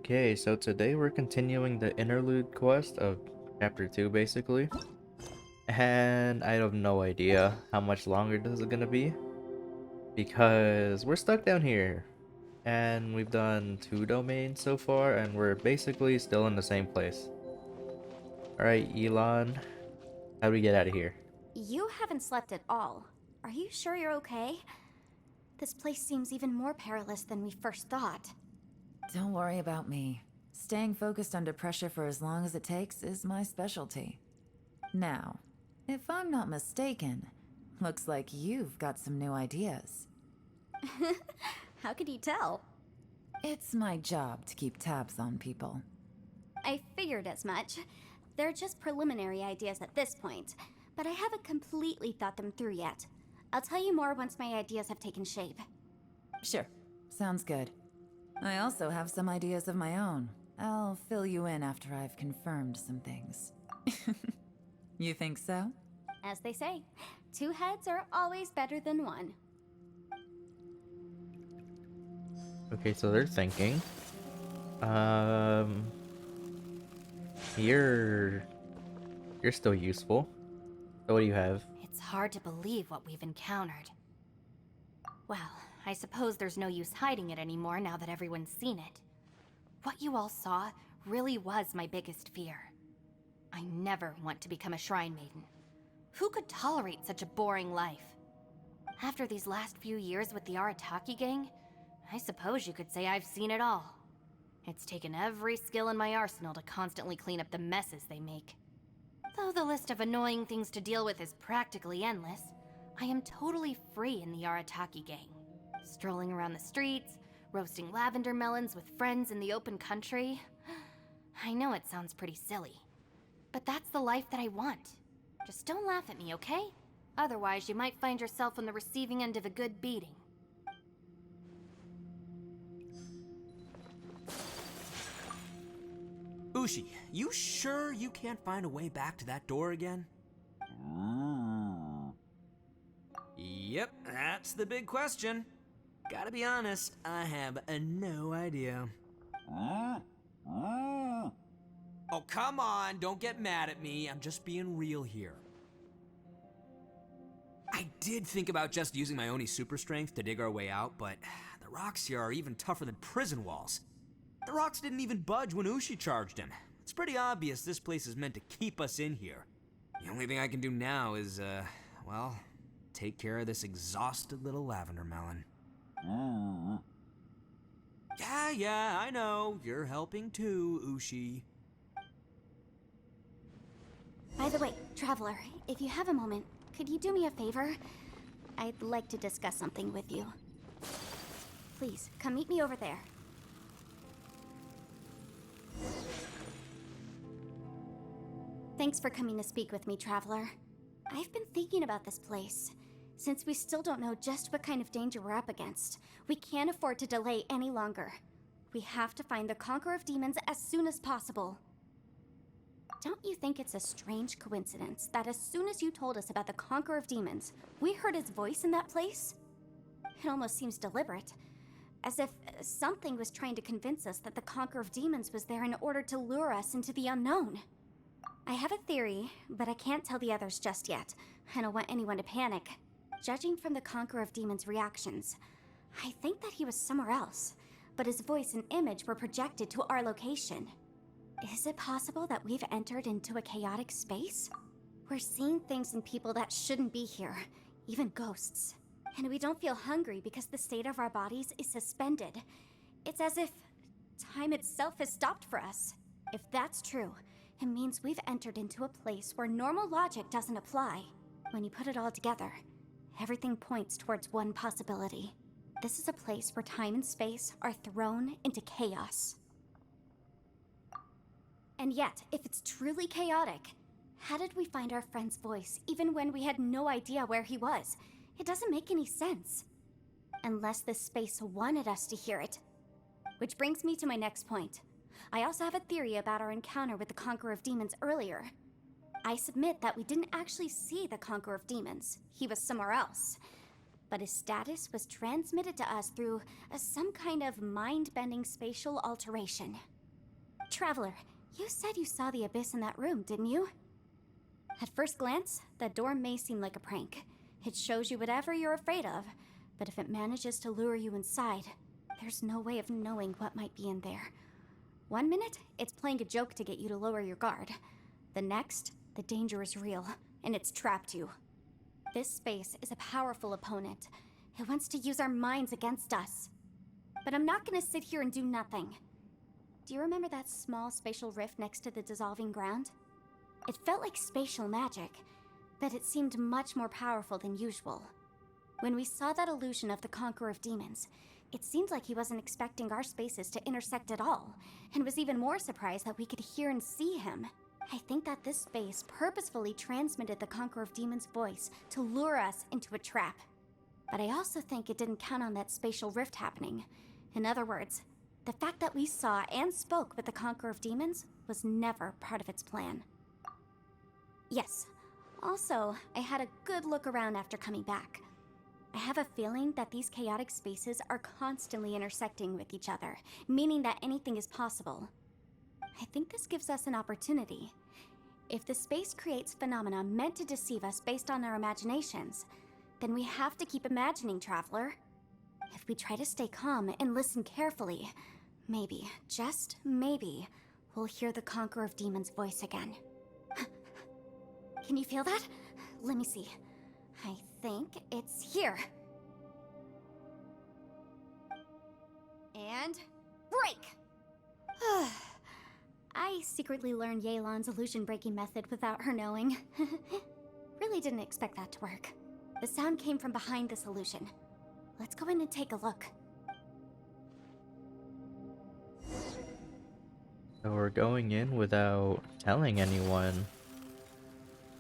Okay, so today we're continuing the interlude quest of chapter 2 basically. And I have no idea how much longer this is gonna be. Because we're stuck down here. And we've done 2 domains so far and we're basically still in the same place. Alright, Yelan, how do we get out of here? You haven't slept at all. Are you sure you're okay? This place seems even more perilous than we first thought. Don't worry about me. Staying focused under pressure for as long as it takes is my specialty. Now, if I'm not mistaken, looks like you've got some new ideas. How could you tell? It's my job to keep tabs on people. I figured as much. They're just preliminary ideas at this point, but I haven't completely thought them through yet. I'll tell you more once my ideas have taken shape. Sure, sounds good. I also have some ideas of my own. I'll fill you in after I've confirmed some things. You think so? As they say, 2 heads are always better than 1. Okay, so they're thinking. You're still useful. So what do you have? It's hard to believe what we've encountered. Well, I suppose there's no use hiding it anymore now that everyone's seen it. What you all saw really was my biggest fear. I never want to become a shrine maiden. Who could tolerate such a boring life? After these last few years with the Arataki gang, I suppose you could say I've seen it all. It's taken every skill in my arsenal to constantly clean up the messes they make. Though the list of annoying things to deal with is practically endless, I am totally free in the Arataki gang. Strolling around the streets, roasting lavender melons with friends in the open country. I know it sounds pretty silly, but that's the life that I want. Just don't laugh at me, okay? Otherwise, you might find yourself on the receiving end of a good beating. Ushi, you sure you can't find a way back to that door again? Yep, that's the big question. Gotta be honest, I have no idea. Oh, come on, don't get mad at me. I'm just being real here. I did think about just using my Oni super strength to dig our way out, but the rocks here are even tougher than prison walls. The rocks didn't even budge when Ushi charged him. It's pretty obvious this place is meant to keep us in here. The only thing I can do now is, well, take care of this exhausted little lavender melon. Yeah, I know. You're helping too, Ushi. By the way, Traveler, if you have a moment, could you do me a favor? I'd like to discuss something with you. Please, come meet me over there. Thanks for coming to speak with me, Traveler. I've been thinking about this place. Since we still don't know just what kind of danger we're up against, we can't afford to delay any longer. We have to find the Conqueror of Demons as soon as possible. Don't you think it's a strange coincidence that as soon as you told us about the Conqueror of Demons, we heard his voice in that place? It almost seems deliberate. As if something was trying to convince us that the Conqueror of Demons was there in order to lure us into the unknown. I have a theory, but I can't tell the others just yet. I don't want anyone to panic. Judging from the Conqueror of Demons' reactions, I think that he was somewhere else, but his voice and image were projected to our location. Is it possible that we've entered into a chaotic space? We're seeing things and people that shouldn't be here, even ghosts. And we don't feel hungry because the state of our bodies is suspended. It's as if time itself has stopped for us. If that's true, it means we've entered into a place where normal logic doesn't apply. When you put it all together, everything points towards one possibility. This is a place where time and space are thrown into chaos. And yet, if it's truly chaotic, how did we find our friend's voice even when we had no idea where he was? It doesn't make any sense. Unless this space wanted us to hear it. Which brings me to my next point. I also have a theory about our encounter with the Conqueror of Demons earlier. I submit that we didn't actually see the Conqueror of Demons. He was somewhere else. But his status was transmitted to us through some kind of mind-bending spatial alteration. Traveler, you said you saw the abyss in that room, didn't you? At first glance, that door may seem like a prank. It shows you whatever you're afraid of, but if it manages to lure you inside, there's no way of knowing what might be in there. One minute, it's playing a joke to get you to lower your guard. The next, the danger is real, and it's trapped you. This space is a powerful opponent. It wants to use our minds against us. But I'm not gonna sit here and do nothing. Do you remember that small spatial rift next to the dissolving ground? It felt like spatial magic, but it seemed much more powerful than usual. When we saw that illusion of the Conqueror of Demons, it seemed like he wasn't expecting our spaces to intersect at all, and was even more surprised that we could hear and see him. I think that this space purposefully transmitted the Conqueror of Demons' voice to lure us into a trap. But I also think it didn't count on that spatial rift happening. In other words, the fact that we saw and spoke with the Conqueror of Demons was never part of its plan. Yes. Also, I had a good look around after coming back. I have a feeling that these chaotic spaces are constantly intersecting with each other, meaning that anything is possible. I think this gives us an opportunity. If the space creates phenomena meant to deceive us based on our imaginations, then we have to keep imagining, Traveler. If we try to stay calm and listen carefully, maybe, just maybe, we'll hear the Conqueror of Demons' voice again. Can you feel that? Let me see. I think it's here. And break! I secretly learned Yelan's illusion-breaking method without her knowing. Really didn't expect that to work. The sound came from behind this illusion. Let's go in and take a look. So we're going in without telling anyone.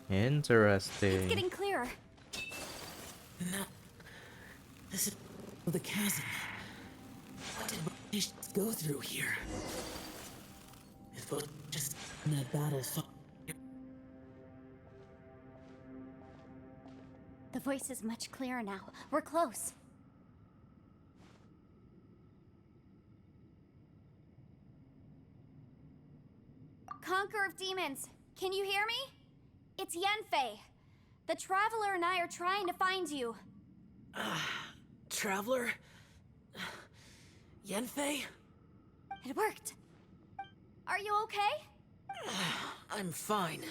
Interesting. It's getting clearer. No. This is the chasm. What did we just go through here? It was just in a battle. The voice is much clearer now. We're close. Conqueror of Demons, can you hear me? It's Yanfei. The Traveler and I are trying to find you. Traveler? Yanfei? It worked. Are you okay? I'm fine.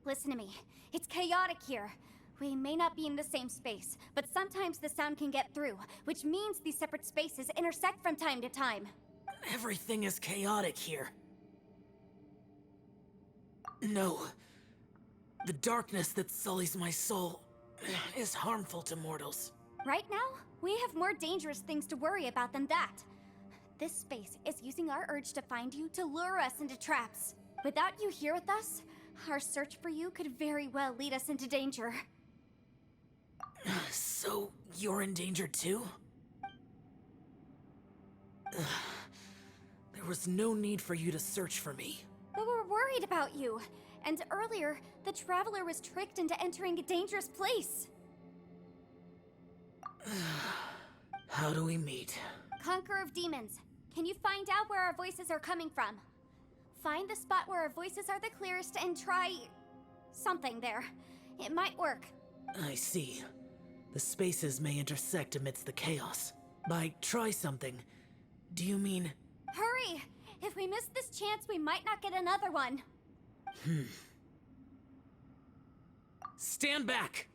Listen to me. It's chaotic here. We may not be in the same space, but sometimes the sound can get through, which means these separate spaces intersect from time to time. Everything is chaotic here. No. The darkness that sullies my soul is harmful to mortals. Right now, we have more dangerous things to worry about than that. This space is using our urge to find you to lure us into traps. Without you here with us, our search for you could very well lead us into danger. So, you're in danger too? There was no need for you to search for me. But we're worried about you. And earlier, the Traveler was tricked into entering a dangerous place. How do we meet? Conqueror of Demons, can you find out where our voices are coming from? Find the spot where our voices are the clearest and try... something there. It might work. I see. The spaces may intersect amidst the chaos. By try something, do you mean... Hurry! If we miss this chance, we might not get another one. Stand back!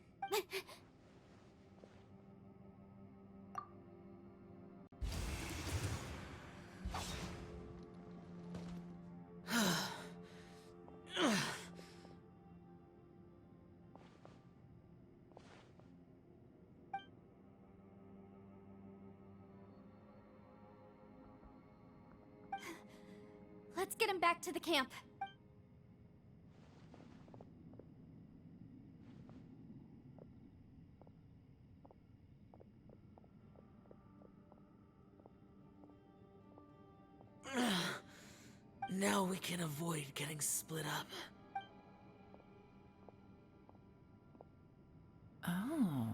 Let's get him back to the camp. Now we can avoid getting split up. Oh.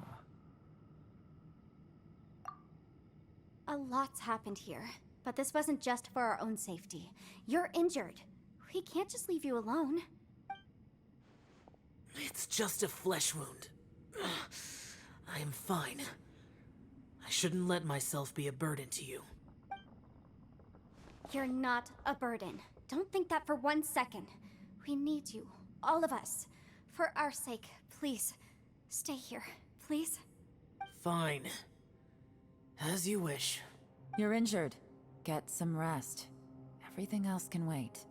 A lot's happened here. But this wasn't just for our own safety. You're injured. We can't just leave you alone. It's just a flesh wound. I am fine. I shouldn't let myself be a burden to you. You're not a burden. Don't think that for 1 second. We need you, all of us. For our sake, please, stay here, please. Fine. As you wish. You're injured. Get some rest. Everything else can wait.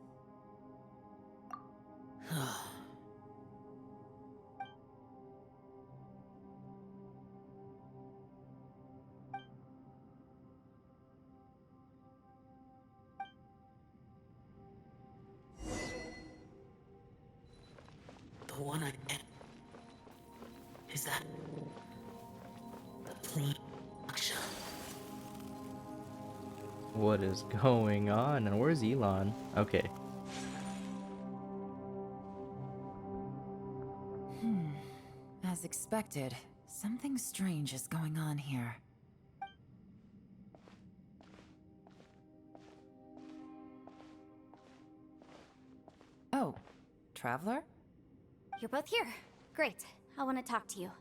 The one I am. Is that the production? What is going on? And where's Yelan? Okay. As expected, something strange is going on here. Oh, Traveler? You're both here. Great. I want to talk to you.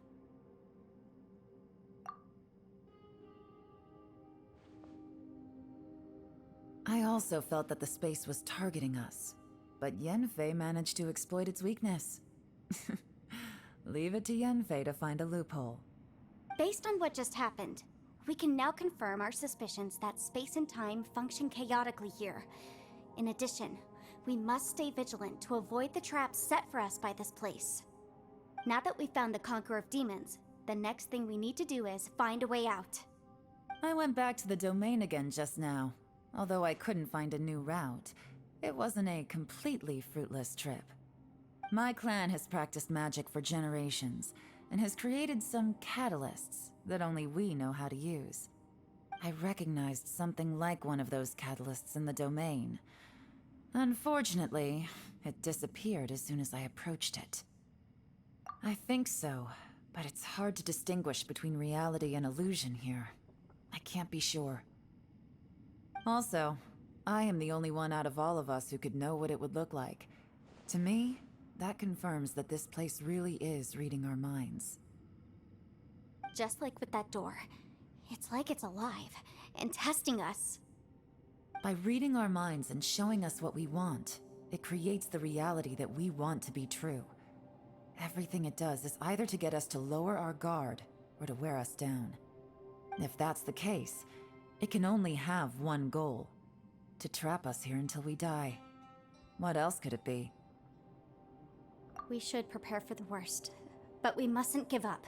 I also felt that the space was targeting us, but Yanfei managed to exploit its weakness. Leave it to Yanfei to find a loophole. Based on what just happened, we can now confirm our suspicions that space and time function chaotically here. In addition, we must stay vigilant to avoid the traps set for us by this place. Now that we've found the Conqueror of Demons, the next thing we need to do is find a way out. I went back to the domain again just now. Although I couldn't find a new route, it wasn't a completely fruitless trip. My clan has practiced magic for generations, and has created some catalysts that only we know how to use. I recognized something like one of those catalysts in the domain. Unfortunately, it disappeared as soon as I approached it. I think so, but it's hard to distinguish between reality and illusion here. I can't be sure. Also, I am the only one out of all of us who could know what it would look like. To me, that confirms that this place really is reading our minds. Just like with that door, it's like it's alive and testing us. By reading our minds and showing us what we want, it creates the reality that we want to be true. Everything it does is either to get us to lower our guard or to wear us down. If that's the case, it can only have one goal: to trap us here until we die. What else could it be? We should prepare for the worst, but we mustn't give up.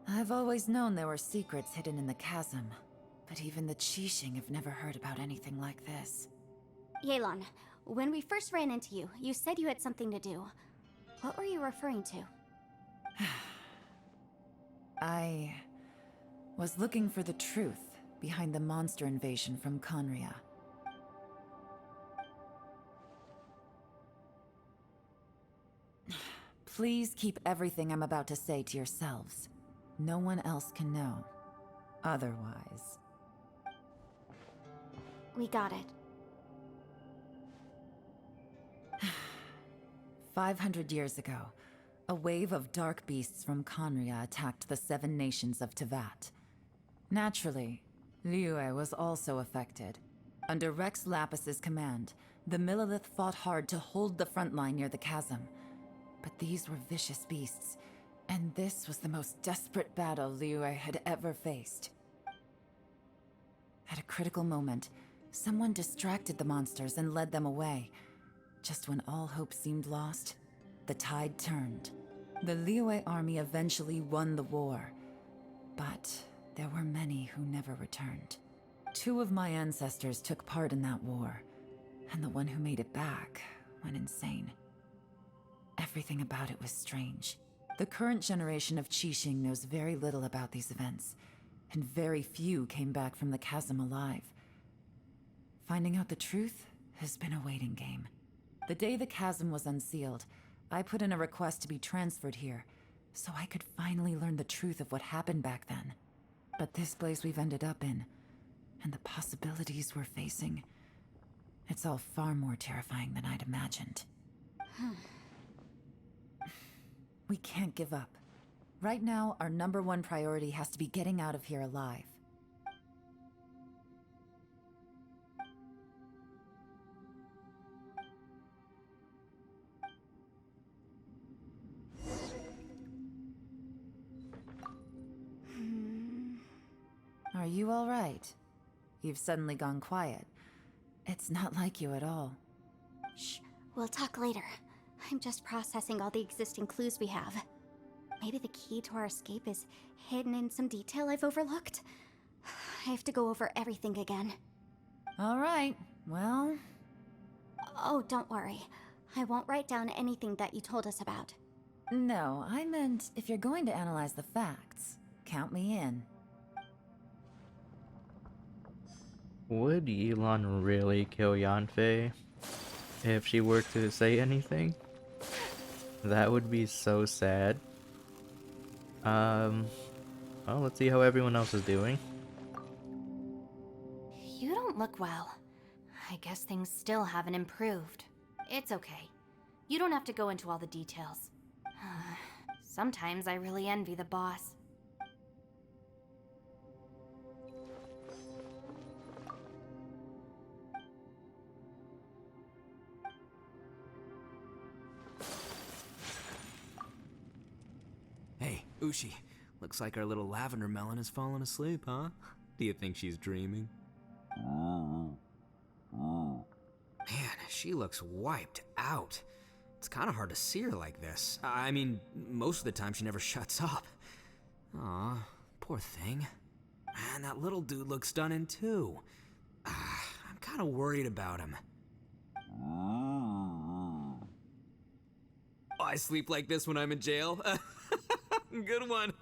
I've always known there were secrets hidden in the chasm, but even the Qixing have never heard about anything like this. Yelan, when we first ran into you, you said you had something to do. What were you referring to? I was looking for the truth behind the monster invasion from Conria. Please keep everything I'm about to say to yourselves. No one else can know. Otherwise... We got it. 500 years ago, a wave of dark beasts from Conria attacked the 7 nations of Tevat. Naturally, Liyue was also affected. Under Rex Lapis's command, the Millelith fought hard to hold the front line near the chasm. But these were vicious beasts, and this was the most desperate battle Liyue had ever faced. At a critical moment, someone distracted the monsters and led them away. Just when all hope seemed lost, the tide turned. The Liyue army eventually won the war, but there were many who never returned. 2 of my ancestors took part in that war, and the one who made it back went insane. Everything about it was strange. The current generation of Qixing knows very little about these events, and very few came back from the chasm alive. Finding out the truth has been a waiting game. The day the chasm was unsealed, I put in a request to be transferred here, so I could finally learn the truth of what happened back then. But this place we've ended up in, And the possibilities we're facing. It's all far more terrifying than I'd imagined. We can't give up. Right now, our #1 priority has to be getting out of here alive. Are you all right? You've suddenly gone quiet. It's not like you at all. Shh, we'll talk later. I'm just processing all the existing clues we have. Maybe the key to our escape is hidden in some detail I've overlooked. I have to go over everything again. All right, well... Oh, don't worry. I won't write down anything that you told us about. No, I meant if you're going to analyze the facts, count me in. Would Yelan really kill Yanfei if she were to say anything? That would be so sad. Well, let's see how everyone else is doing. You don't look well. I guess things still haven't improved. It's okay. You don't have to go into all the details. Sometimes I really envy the boss. Hey, Ushi. Looks like our little lavender melon has fallen asleep, huh? Do you think she's dreaming? Man, she looks wiped out. It's kind of hard to see her like this. I mean, most of the time she never shuts up. Aw, poor thing. Man, that little dude looks stunning too. I'm kind of worried about him. I sleep like this when I'm in jail. Good one.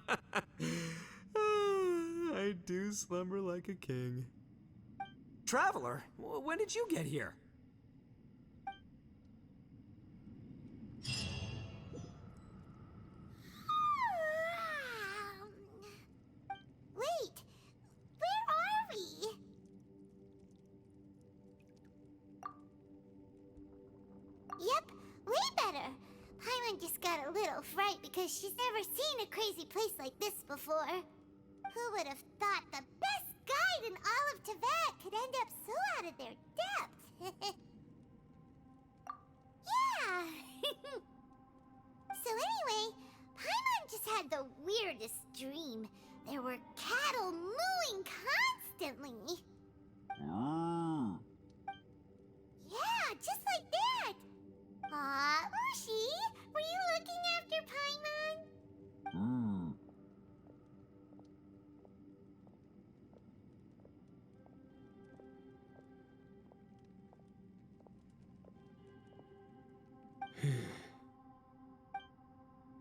I do slumber like a king. Traveler, when did you get here? Wait! Where are we? Yep, way better. Paimon just got a little fright because she's never seen a crazy place like this before. Who would have thought the best guide in all of Tibet could end up so out of their depth? Yeah! So anyway, Paimon just had the weirdest dream. There were cattle mooing constantly. Yeah, just like that. Aw, Ushi, were you looking after Paimon?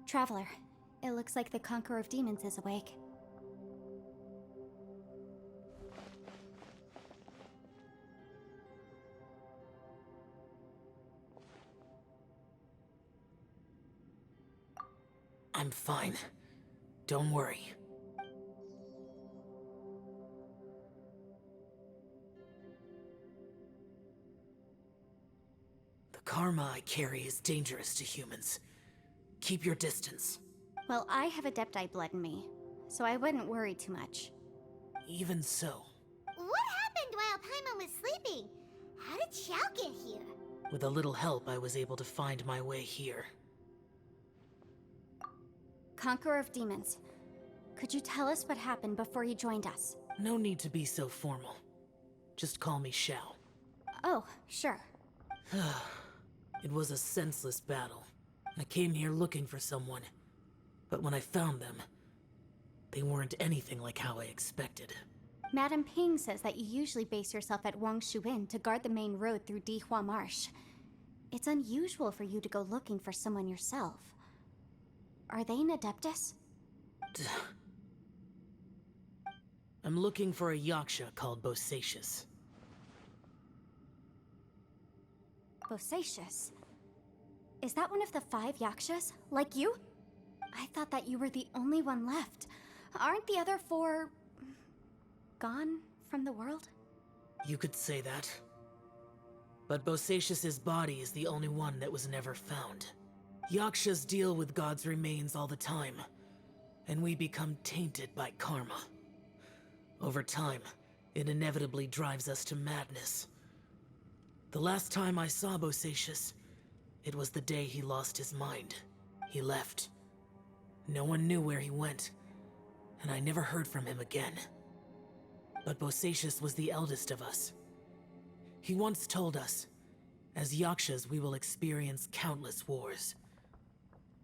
Traveler, it looks like the Conqueror of Demons is awake. I'm fine. Don't worry. The karma I carry is dangerous to humans. Keep your distance. Well, I have Adepti blood in me, so I wouldn't worry too much. Even so, What happened while Paimon was sleeping? How did Xiao get here? with a little help, I was able to find my way here. Conqueror of Demons, could you tell us what happened before you joined us? No need to be so formal. Just call me Xiao. Oh, sure. It was a senseless battle. I came here looking for someone. But when I found them, they weren't anything like how I expected. Madam Ping says that you usually base yourself at Wangshuin to guard the main road through Dihua Marsh. It's unusual for you to go looking for someone yourself. Are they an Adeptus? I'm looking for a Yaksha called Bosacius. Bosacius? Is that one of the 5 Yakshas, like you? I thought that you were the only one left. Aren't the other 4... gone from the world? You could say that. But Bosacius's body is the only one that was never found. Yakshas deal with God's remains all the time, and we become tainted by karma. Over time, it inevitably drives us to madness. The last time I saw Bosacius, it was the day he lost his mind. He left. No one knew where he went, and I never heard from him again. But Bosacius was the eldest of us. He once told us, as Yakshas we will experience countless wars.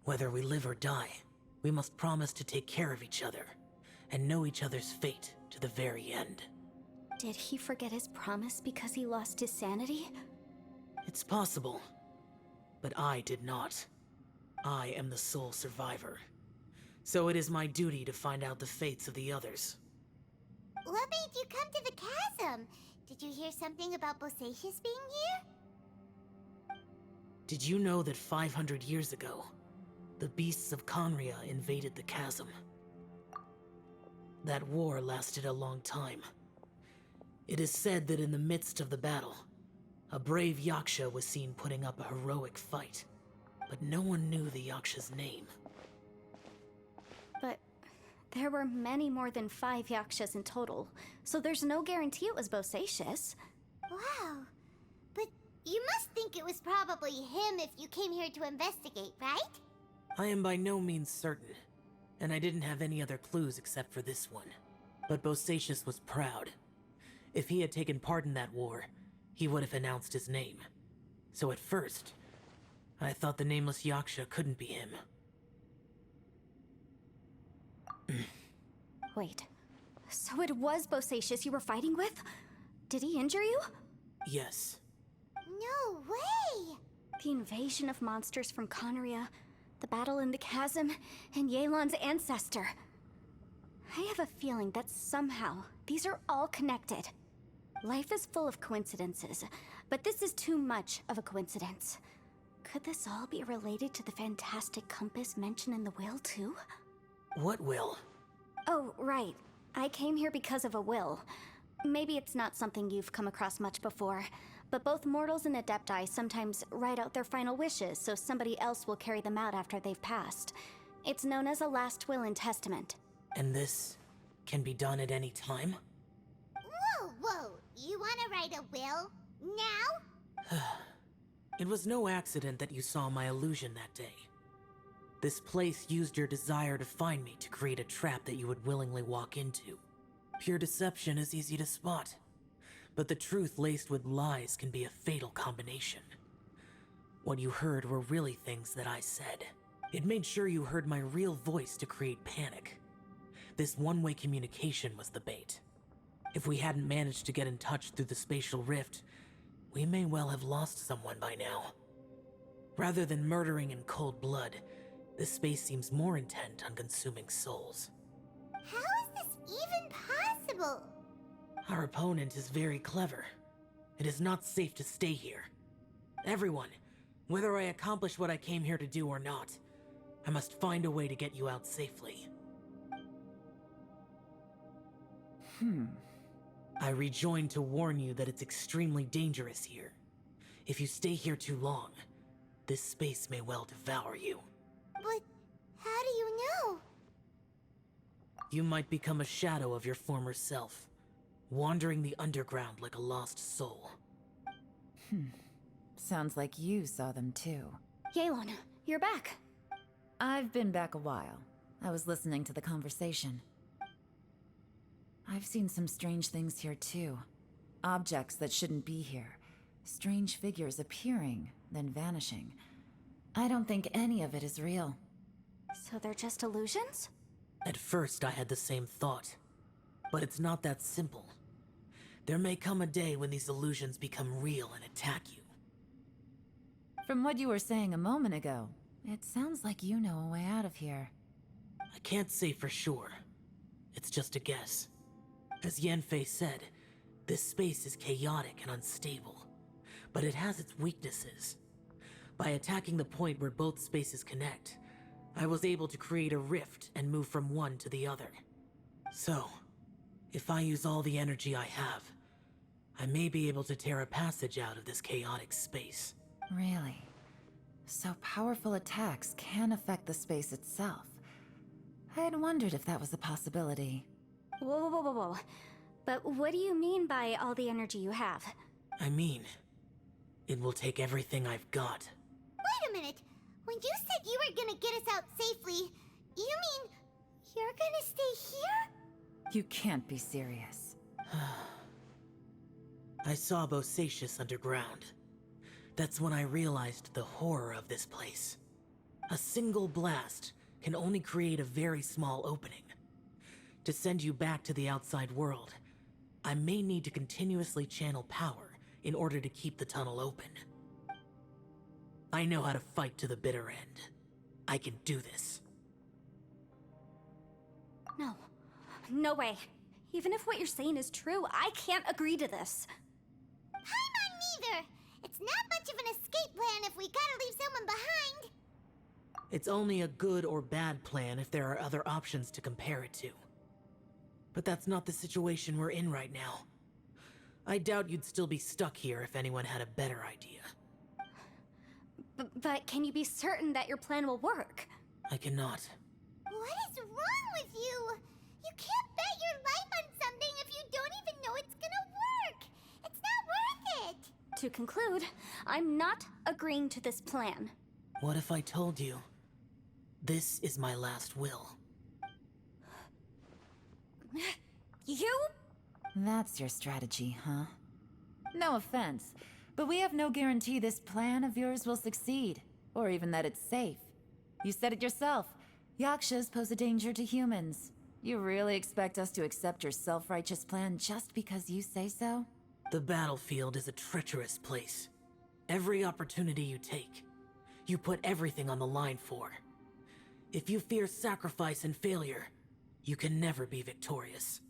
Whether we live or die, we must promise to take care of each other, and know each other's fate to the very end. Did he forget his promise because he lost his sanity? It's possible, but I did not. I am the sole survivor. So it is my duty to find out the fates of the others. What made you come to the chasm? Did you hear something about Bosacius being here? Did you know that 500 years ago, the beasts of Conria invaded the chasm? That war lasted a long time. It is said that in the midst of the battle, a brave Yaksha was seen putting up a heroic fight, but no one knew the Yaksha's name. But there were many more than 5 Yakshas in total, so there's no guarantee it was Bosacius. Wow. But you must think it was probably him if you came here to investigate, right? I am by no means certain, and I didn't have any other clues except for this one. But Bosacius was proud. If he had taken part in that war, he would have announced his name. So at first, I thought the nameless Yaksha couldn't be him. Wait, so it was Bosacius you were fighting with? Did he injure you? Yes. No way! The invasion of monsters from Conria, the battle in the chasm, and Yelan's ancestor. I have a feeling that somehow these are all connected. Life is full of coincidences, but this is too much of a coincidence. Could this all be related to the fantastic compass mentioned in the will, too? What will? Oh, right. I came here because of a will. Maybe it's not something you've come across much before, but both mortals and adepti sometimes write out their final wishes so somebody else will carry them out after they've passed. It's known as a last will and testament. And this can be done at any time? Whoa! You wanna write a will? Now? It was no accident that you saw my illusion that day. This place used your desire to find me to create a trap that you would willingly walk into. Pure deception is easy to spot, but the truth laced with lies can be a fatal combination. What you heard were really things that I said. It made sure you heard my real voice to create panic. This one-way communication was the bait. If we hadn't managed to get in touch through the spatial rift, we may well have lost someone by now. Rather than murdering in cold blood, this space seems more intent on consuming souls. How is this even possible? Our opponent is very clever. It is not safe to stay here. Everyone, whether I accomplish what I came here to do or not, I must find a way to get you out safely. I rejoined to warn you that it's extremely dangerous here. If you stay here too long, this space may well devour you. But how do you know? You might become a shadow of your former self, wandering the underground like a lost soul. Sounds like you saw them too. Yelan, you're back. I've been back a while. I was listening to the conversation. I've seen some strange things here too. Objects that shouldn't be here. Strange figures appearing, then vanishing. I don't think any of it is real. So they're just illusions? At first I had the same thought, but it's not that simple. There may come a day when these illusions become real and attack you. From what you were saying a moment ago, it sounds like you know a way out of here. I can't say for sure. It's just a guess. As Yanfei said, this space is chaotic and unstable, but it has its weaknesses. By attacking the point where both spaces connect, I was able to create a rift and move from one to the other. So, if I use all the energy I have, I may be able to tear a passage out of this chaotic space. Really? So powerful attacks can affect the space itself. I had wondered if that was a possibility. Whoa, whoa, whoa, whoa. But what do you mean by all the energy you have? I mean, it will take everything I've got. Wait a minute. When you said you were gonna get us out safely, you mean you're gonna stay here? You can't be serious. I saw Bosacius underground. That's when I realized the horror of this place. A single blast can only create a very small opening. To send you back to the outside world, I may need to continuously channel power in order to keep the tunnel open. I know how to fight to the bitter end. I can do this. No. No way. Even if what you're saying is true, I can't agree to this. Paimon neither! It's not much of an escape plan if we gotta leave someone behind. It's only a good or bad plan if there are other options to compare it to. But that's not the situation we're in right now. I doubt you'd still be stuck here if anyone had a better idea. But can you be certain that your plan will work? I cannot. What is wrong with you? You can't bet your life on something if you don't even know it's gonna work. It's not worth it. To conclude, I'm not agreeing to this plan. What if I told you, this is my last will? You? That's your strategy, huh? No offense, but we have no guarantee this plan of yours will succeed, or even that it's safe. You said it yourself. Yakshas pose a danger to humans. You really expect us to accept your self-righteous plan just because you say so? The battlefield is a treacherous place. Every opportunity you take, you put everything on the line for. If you fear sacrifice and failure, you can never be victorious.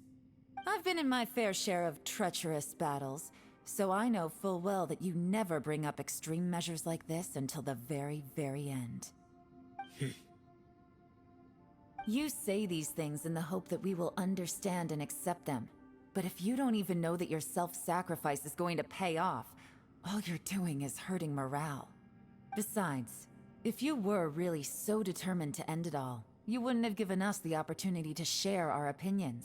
I've been in my fair share of treacherous battles, so I know full well that you never bring up extreme measures like this until the very, very end. You say these things in the hope that we will understand and accept them. But if you don't even know that your self-sacrifice is going to pay off, all you're doing is hurting morale. Besides, if you were really so determined to end it all, you wouldn't have given us the opportunity to share our opinions.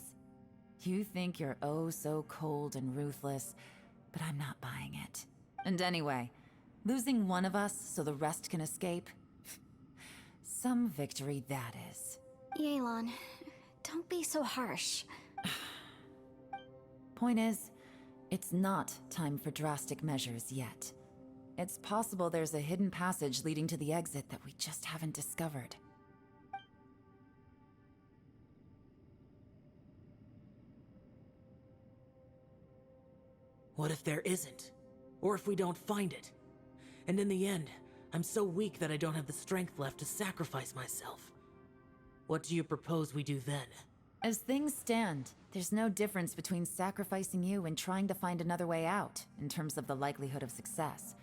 You think you're oh so cold and ruthless, but I'm not buying it. And anyway, losing one of us so the rest can escape? Some victory that is. Yelan, don't be so harsh. Point is, it's not time for drastic measures yet. It's possible there's a hidden passage leading to the exit that we just haven't discovered. What if there isn't? Or if we don't find it? And in the end, I'm so weak that I don't have the strength left to sacrifice myself. What do you propose we do then? As things stand, there's no difference between sacrificing you and trying to find another way out, in terms of the likelihood of success.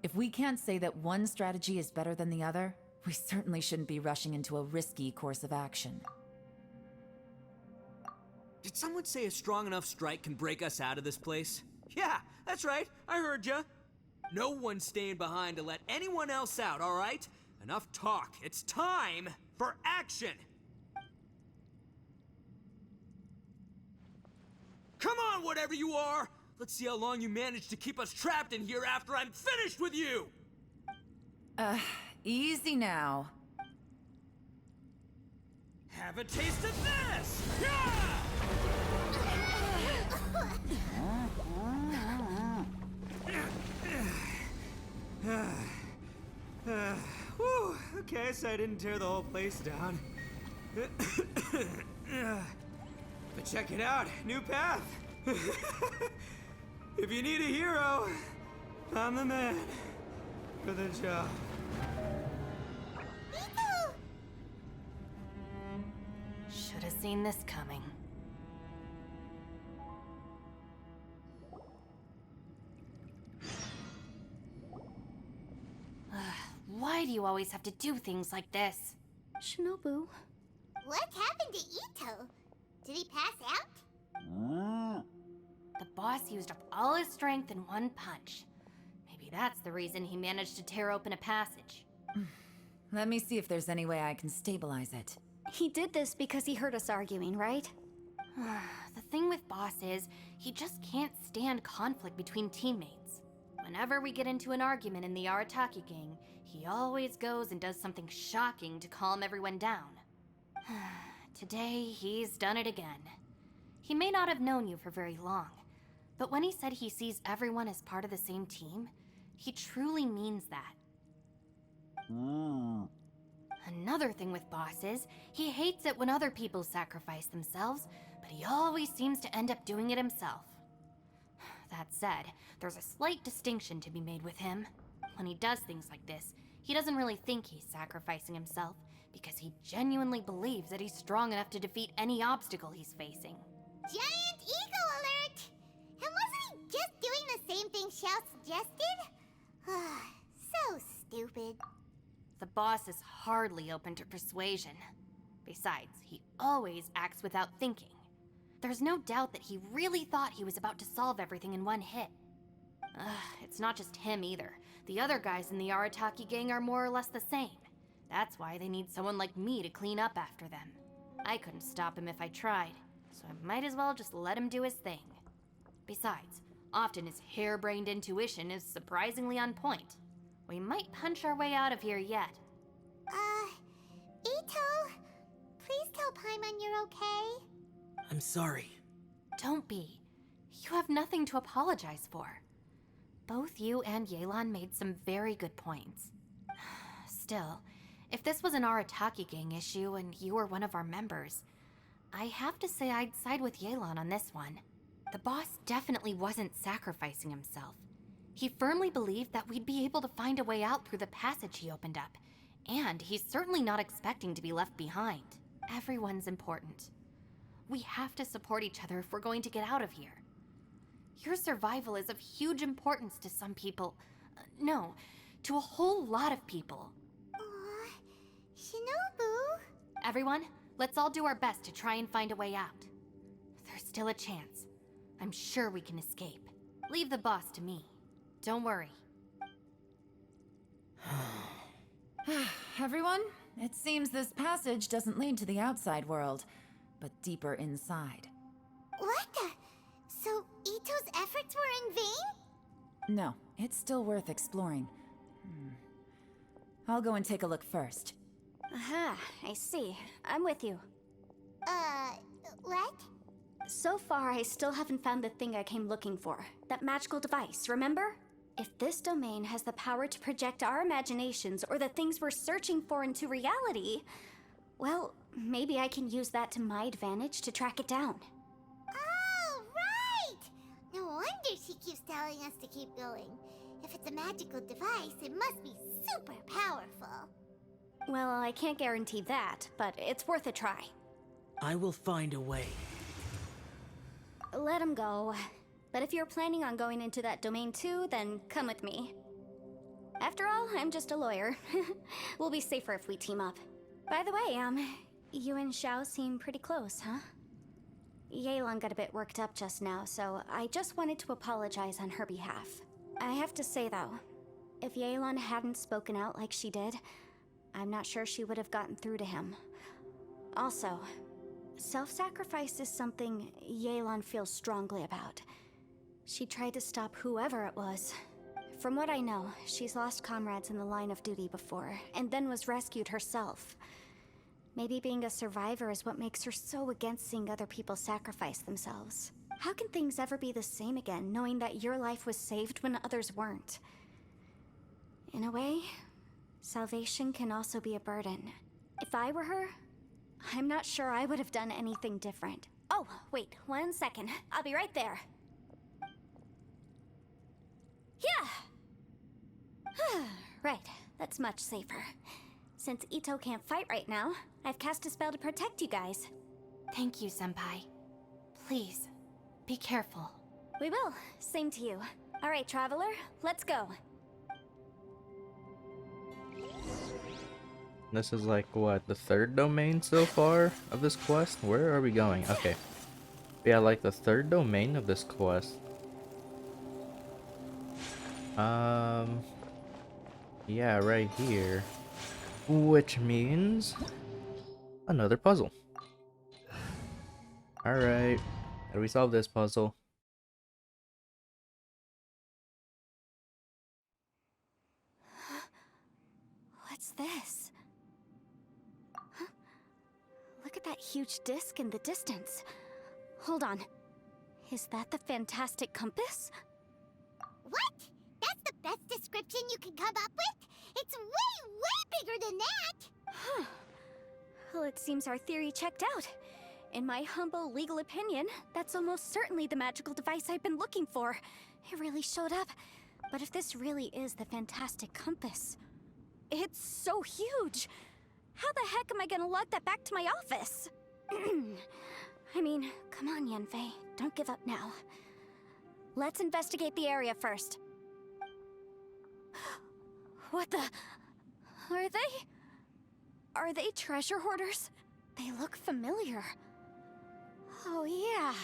If we can't say that one strategy is better than the other, we certainly shouldn't be rushing into a risky course of action. Did someone say a strong enough strike can break us out of this place? Yeah, that's right. I heard ya. No one's staying behind to let anyone else out, all right? Enough talk. It's time for action. Come on, whatever you are! Let's see how long you manage to keep us trapped in here after I'm finished with you! Easy now. Have a taste of this! Yeah! Whew, okay, so I didn't tear the whole place down. But check it out, new path. If you need a hero, I'm the man for the job. Itto! Should have seen this coming. Why do you always have to do things like this? Shinobu. What happened to Itto? Did he pass out? The boss used up all his strength in one punch. Maybe that's the reason he managed to tear open a passage. Let me see if there's any way I can stabilize it. He did this because he heard us arguing, right? The thing with Boss is, he just can't stand conflict between teammates. Whenever we get into an argument in the Arataki gang, he always goes and does something shocking to calm everyone down. Today, he's done it again. He may not have known you for very long, but when he said he sees everyone as part of the same team, he truly means that. Another thing with Boss is, he hates it when other people sacrifice themselves, but he always seems to end up doing it himself. That said, there's a slight distinction to be made with him. When he does things like this, he doesn't really think he's sacrificing himself, because he genuinely believes that he's strong enough to defeat any obstacle he's facing. Giant ego alert! And wasn't he just doing the same thing Xiao suggested? So stupid. The boss is hardly open to persuasion. Besides, he always acts without thinking. There's no doubt that he really thought he was about to solve everything in one hit. It's not just him either. The other guys in the Arataki gang are more or less the same. That's why they need someone like me to clean up after them. I couldn't stop him if I tried, so I might as well just let him do his thing. Besides, often his harebrained intuition is surprisingly on point. We might punch our way out of here yet. Itto, please tell Paimon you're okay. I'm sorry. Don't be. You have nothing to apologize for. Both you and Yelan made some very good points. Still, if this was an Arataki gang issue and you were one of our members, I have to say I'd side with Yelan on this one. The boss definitely wasn't sacrificing himself. He firmly believed that we'd be able to find a way out through the passage he opened up, and he's certainly not expecting to be left behind. Everyone's important. We have to support each other if we're going to get out of here. Your survival is of huge importance to some people. No, to a whole lot of people. Shinobu? Everyone, let's all do our best to try and find a way out. There's still a chance. I'm sure we can escape. Leave the boss to me. Don't worry. Everyone, it seems this passage doesn't lead to the outside world, but deeper inside. What the? So Itto's efforts were in vain? No, it's still worth exploring. I'll go and take a look first. Aha, I see. I'm with you. What? So far, I still haven't found the thing I came looking for. That magical device, remember? If this domain has the power to project our imaginations or the things we're searching for into reality, well, maybe I can use that to my advantage to track it down. Oh, right! No wonder she keeps telling us to keep going. If it's a magical device, it must be super powerful. Well, I can't guarantee that, but it's worth a try. I will find a way. Let him go. But if you're planning on going into that domain too, then come with me. After all, I'm just a lawyer. We'll be safer if we team up. By the way, you and Xiao seem pretty close, huh? Yelan got a bit worked up just now, so I just wanted to apologize on her behalf. I have to say though, if Yelan hadn't spoken out like she did, I'm not sure she would have gotten through to him. Also, self-sacrifice is something Yelan feels strongly about. She tried to stop whoever it was. From what I know, she's lost comrades in the line of duty before, and then was rescued herself. Maybe being a survivor is what makes her so against seeing other people sacrifice themselves. How can things ever be the same again, knowing that your life was saved when others weren't? In a way, salvation can also be a burden. If I were her, I'm not sure I would have done anything different. Oh, wait, 1 second. I'll be right there. Yeah! Right, that's much safer. Since Itto can't fight right now, I've cast a spell to protect you guys. Thank you, Senpai. Please, be careful. We will. Same to you. All right, Traveler, let's go. This is like, what, the third domain so far of this quest? Where are we going? Okay. Yeah, like the third domain of this quest. Yeah, right here. Which means another puzzle. Alright, how do we solve this puzzle? What's this? Huh? Look at that huge disc in the distance. Hold on. Is that the fantastic compass? What? That's the best description you can come up with? It's way, way bigger than that! Huh. Well, it seems our theory checked out. In my humble legal opinion, that's almost certainly the magical device I've been looking for. It really showed up. But if this really is the fantastic compass, it's so huge! How the heck am I gonna lug that back to my office? I mean, come on, Yanfei. Don't give up now. Let's investigate the area first. What the... Are they... Are they treasure hoarders? They look familiar. Oh yeah,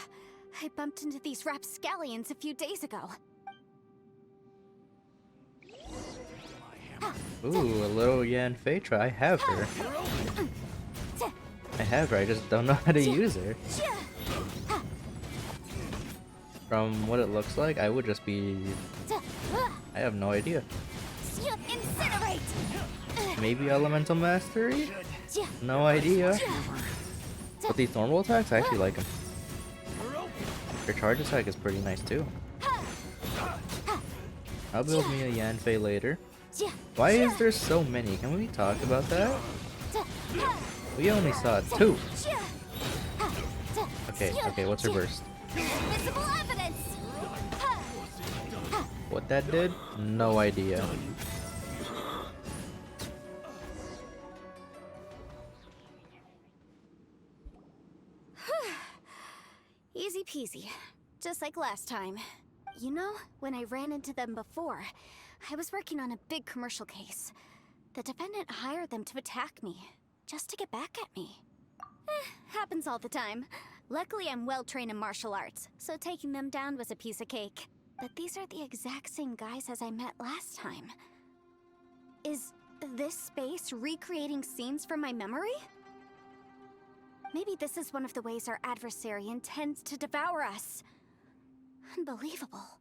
I bumped into these rapscallions a few days ago. Ooh, a little Yanfei try. I have her. I have her, I just don't know how to use her. From what it looks like, I would just be... I have no idea. Incinerate! Maybe elemental mastery? No idea. But these normal attacks, I actually like them. Her charge attack is pretty nice too. I'll build me a Yanfei later. Why is there so many? Can we talk about that? We only saw 2. Okay, what's her burst? Visible evidence! What that did? No idea. Easy peasy. Just like last time. You know, when I ran into them before, I was working on a big commercial case. The defendant hired them to attack me, just to get back at me. Happens all the time. Luckily, I'm well trained in martial arts, so taking them down was a piece of cake. But these are the exact same guys as I met last time. Is this space recreating scenes from my memory? Maybe this is one of the ways our adversary intends to devour us. Unbelievable.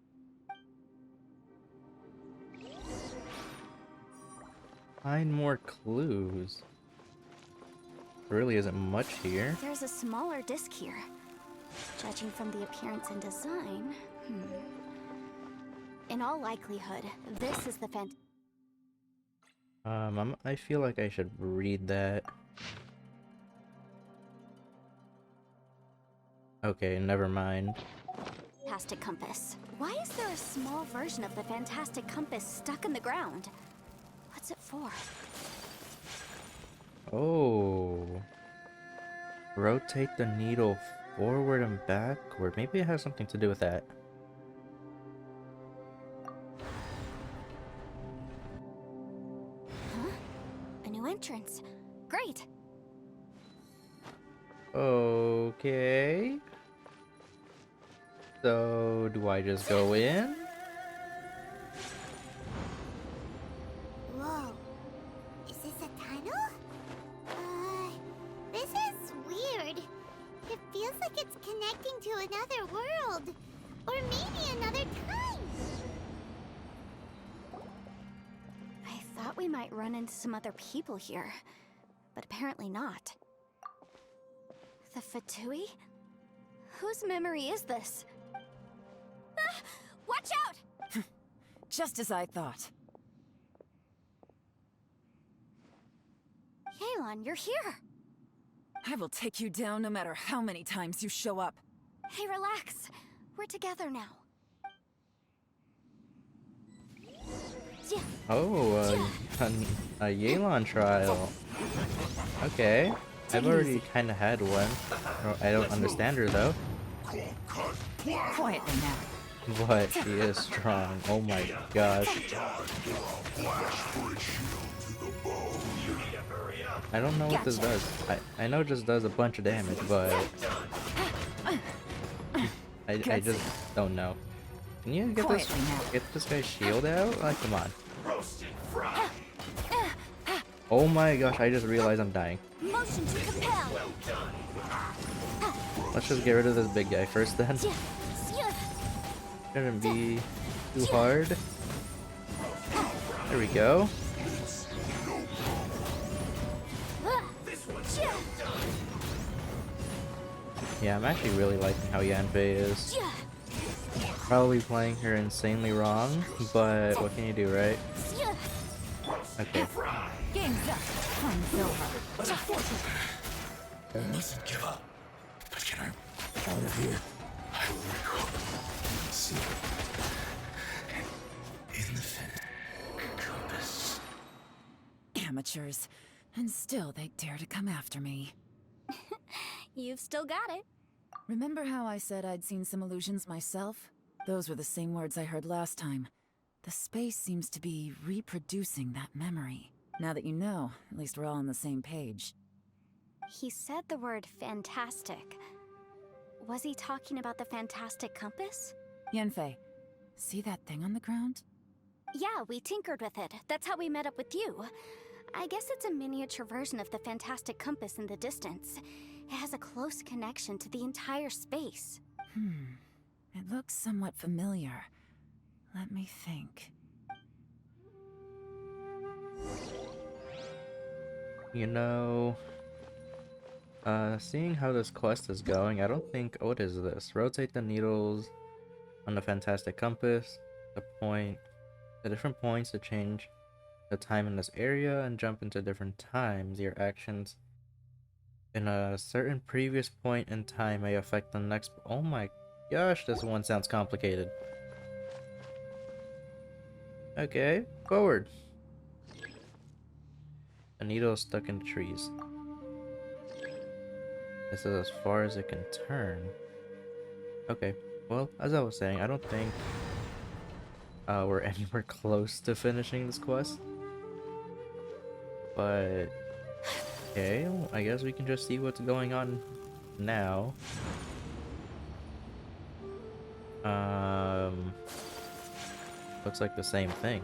Find more clues. There really isn't much here. There's a smaller disc here. Judging from the appearance and design, in all likelihood, this is the I feel like I should read that. Okay, never mind. fantastic compass. Why is there a small version of the fantastic compass stuck in the ground? What's it for? Oh. Rotate the needle forward and backward. Maybe it has something to do with that. Huh? A new entrance. Great. Okay. So, do I just go in? Whoa. Is this a tunnel? This is weird. It feels like it's connecting to another world. Or maybe another time. I thought we might run into some other people here, but apparently not. The Fatui? Whose memory is this? Ah, watch out! Just as I thought. Yelan, you're here! I will take you down no matter how many times you show up. Hey, relax. We're together now. Oh, a Yelan trial. Okay. I've already kind of had one. I don't understand her though. Quietly now. But she is strong. Oh my gosh. I don't know what this does. I know it just does a bunch of damage, but I Good just don't know. Can you get Quietly now. this guy's shield out? Like, come on. Oh my gosh, I just realized I'm dying. Motion to compel. Let's just get rid of this big guy first then. Shouldn't be too hard. There we go. Yeah, I'm actually really liking how Yanfei is. Probably playing her insanely wrong, but what can you do, right? Okay. Game's up. Time's over. I mustn't give up. But can I out of here? I will regroup. See in the fin compass. Amateurs. And still they dare to come after me. You've still got it. Remember how I said I'd seen some illusions myself? Those were the same words I heard last time. The space seems to be reproducing that memory. Now that you know, at least we're all on the same page. He said the word fantastic. Was he talking about the fantastic compass? Yanfei, see that thing on the ground? Yeah, we tinkered with it. That's how we met up with you. I guess it's a miniature version of the fantastic compass in the distance. It has a close connection to the entire space. It looks somewhat familiar. Let me think. You know, seeing how this quest is going, I don't think... What is this? Rotate the needles on the fantastic compass, the different points to change the time in this area and jump into different times. Your actions in a certain previous point in time may affect the next... Oh my gosh, this one sounds complicated. Okay, forward. The needle is stuck in the trees. This is as far as it can turn. Okay, well, as I was saying, I don't think we're anywhere close to finishing this quest. But okay, well, I guess we can just see what's going on now. Looks like the same thing.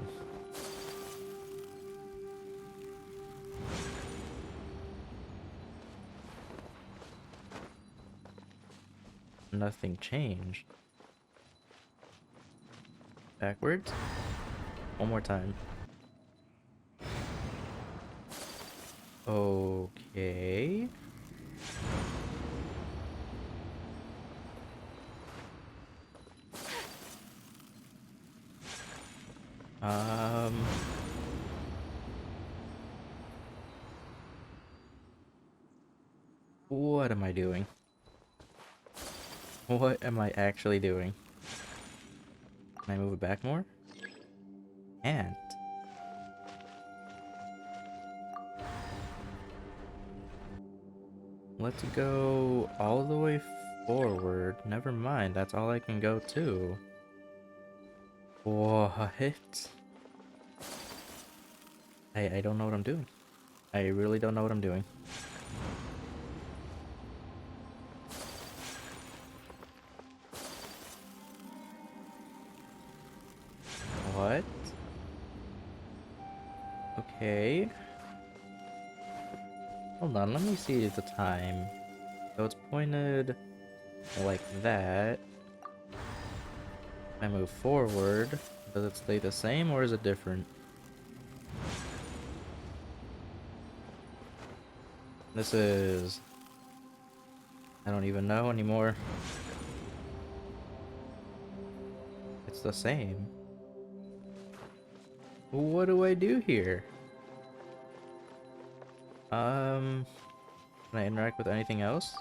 Nothing changed. Backwards? One more time. Okay. What am I doing? What am I actually doing? Can I move it back more? Can't. Let's go all the way forward. Never mind, that's all I can go to. What? I don't know what I'm doing. I really don't know what I'm doing. What? Okay. Hold on, let me see the time. So it's pointed like that. I move forward. Does it stay the same or is it different? This is... I don't even know anymore. It's the same. What do I do here? Can I interact with anything else?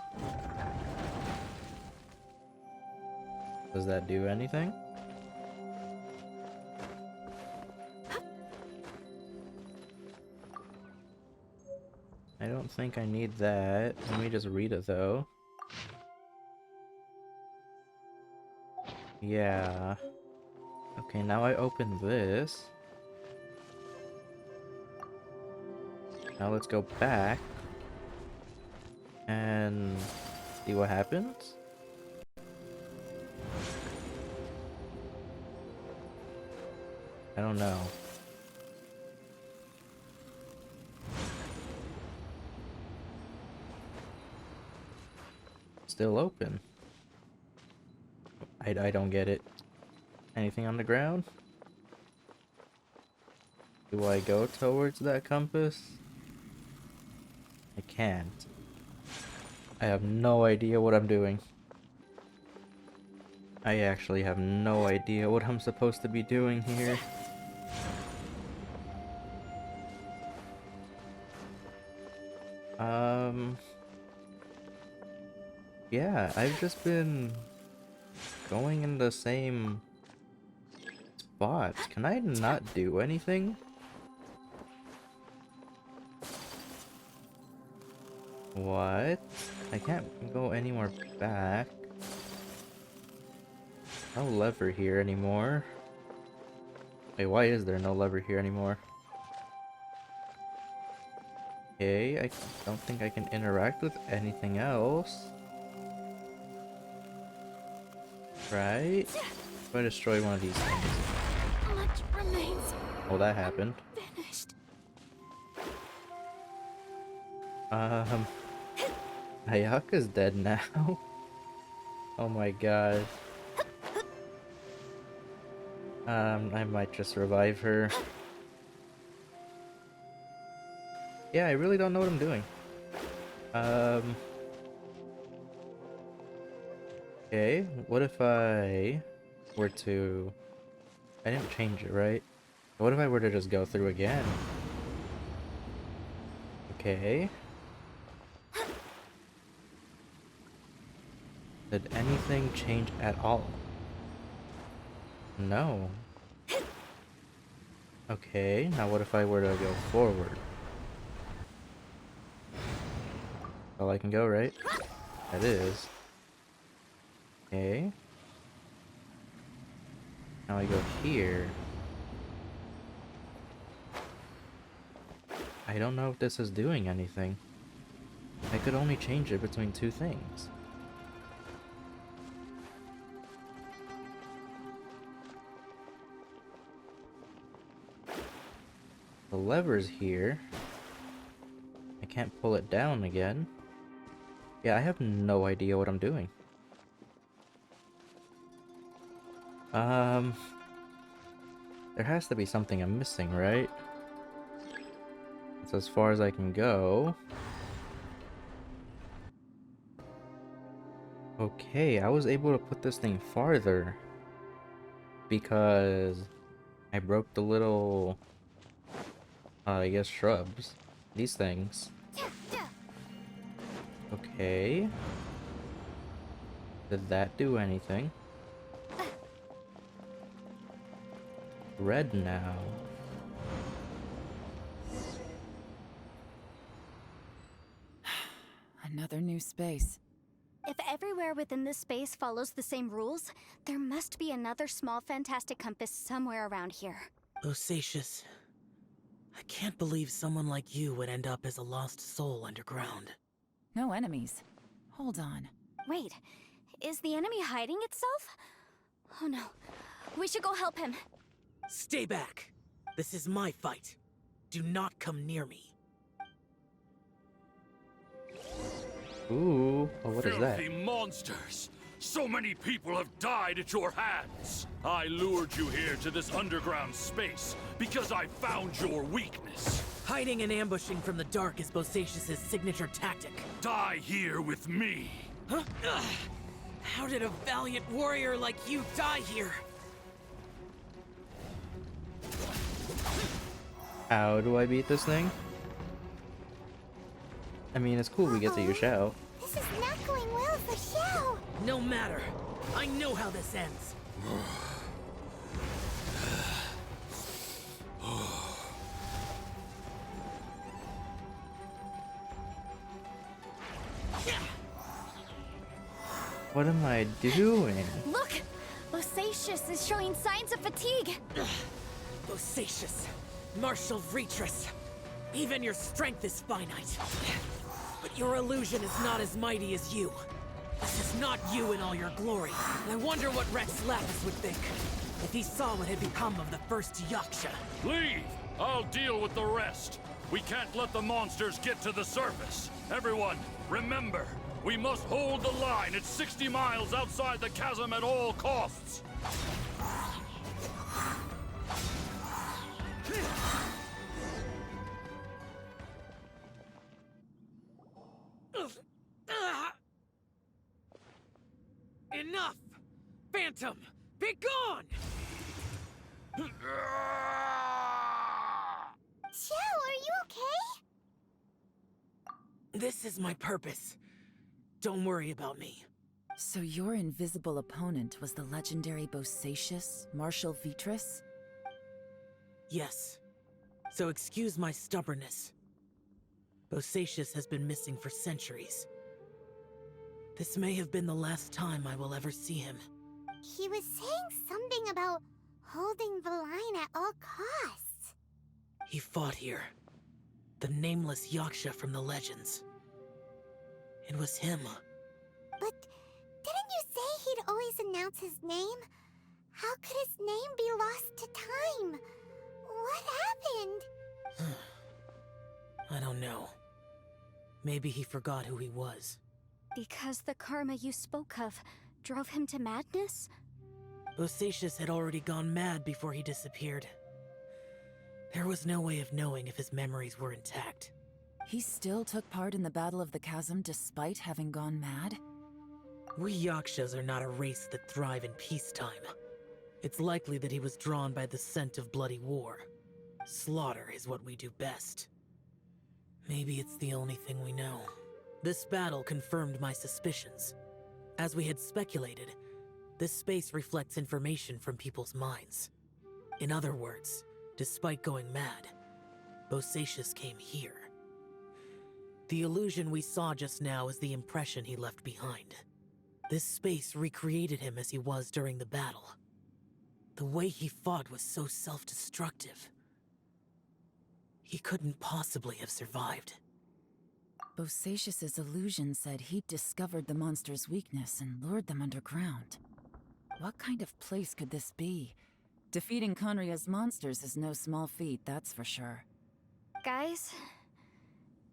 Does that do anything? I don't think I need that. Let me just read it though. Yeah. Okay, now I open this. Now let's go back and see what happens. I don't know. Still open. I don't get it. Anything on the ground? Do I go towards that compass? I can't. I have no idea what I'm doing. I actually have no idea what I'm supposed to be doing here. Yeah, I've just been going in the same spots. Can I not do anything? What? I can't go anywhere back. No lever here anymore. Wait, why is there no lever here anymore? Okay, I don't think I can interact with anything else. Right? If I destroy one of these things. Much remains. Oh, that happened. Finished. Ayaka's dead now. Oh my god. I might just revive her. Yeah, I really don't know what I'm doing. Okay, what if I were to... I didn't change it, right? What if I were to just go through again? Okay. Did anything change at all? No. Okay, now what if I were to go forward? All I can go, right? That is. Okay. Now I go here. I don't know if this is doing anything. I could only change it between two things. The lever's here. I can't pull it down again. Yeah, I have no idea what I'm doing. There has to be something I'm missing, right? It's as far as I can go. Okay, I was able to put this thing farther because I broke the little, I guess, shrubs. These things. Okay. Did that do anything? Red now. Another new space. If everywhere within this space follows the same rules, there must be another small fantastic compass somewhere around here. Bosacious. I can't believe someone like you would end up as a lost soul underground. No enemies. Hold on. Wait, is the enemy hiding itself? Oh no, we should go help him. Stay back. This is my fight. Do not come near me. Ooh, oh, what is that? Filthy monsters! So many people have died at your hands! I lured you here to this underground space because I found your weakness. Hiding and ambushing from the dark is Bosacious's signature tactic. Die here with me! Huh? Ugh. How did a valiant warrior like you die here? How do I beat this thing? I mean, it's cool we get to use Xiao. This is not going well for Xiao. No matter. I know how this ends. What am I doing? Look! Bosacious is showing signs of fatigue. Bosacious. Martial Retris. Even your strength is finite. But your illusion is not as mighty as you. This is not you in all your glory. I wonder what Rex Lapis would think. if he saw what had become of the first Yaksha. Leave! I'll deal with the rest. We can't let the monsters get to the surface. Everyone, remember, we must hold the line at 60 miles outside the chasm at all costs. Enough! Phantom, be gone! Xiao, are you okay? This is my purpose. Don't worry about me. So your invisible opponent was the legendary Bosacius, Marshal Vitris? Yes. So excuse my stubbornness. Bosacius has been missing for centuries. This may have been the last time I will ever see him. He was saying something about holding the line at all costs. He fought here. The nameless Yaksha from the legends. It was him. But didn't you say he'd always announce his name? How could his name be lost to time? What happened? I don't know. Maybe he forgot who he was. Because the karma you spoke of drove him to madness? Bosacius had already gone mad before he disappeared. There was no way of knowing if his memories were intact. He still took part in the Battle of the Chasm despite having gone mad? We Yakshas are not a race that thrive in peacetime. It's likely that he was drawn by the scent of bloody war. Slaughter is what we do best. Maybe it's the only thing we know. This battle confirmed my suspicions. As we had speculated, this space reflects information from people's minds. In other words, despite going mad, Bosacius came here. The illusion we saw just now is the impression he left behind. This space recreated him as he was during the battle. The way he fought was so self-destructive. He couldn't possibly have survived. Bosacius's illusion said he'd discovered the monster's weakness and lured them underground. What kind of place could this be? Defeating Conria's monsters is no small feat, that's for sure. Guys,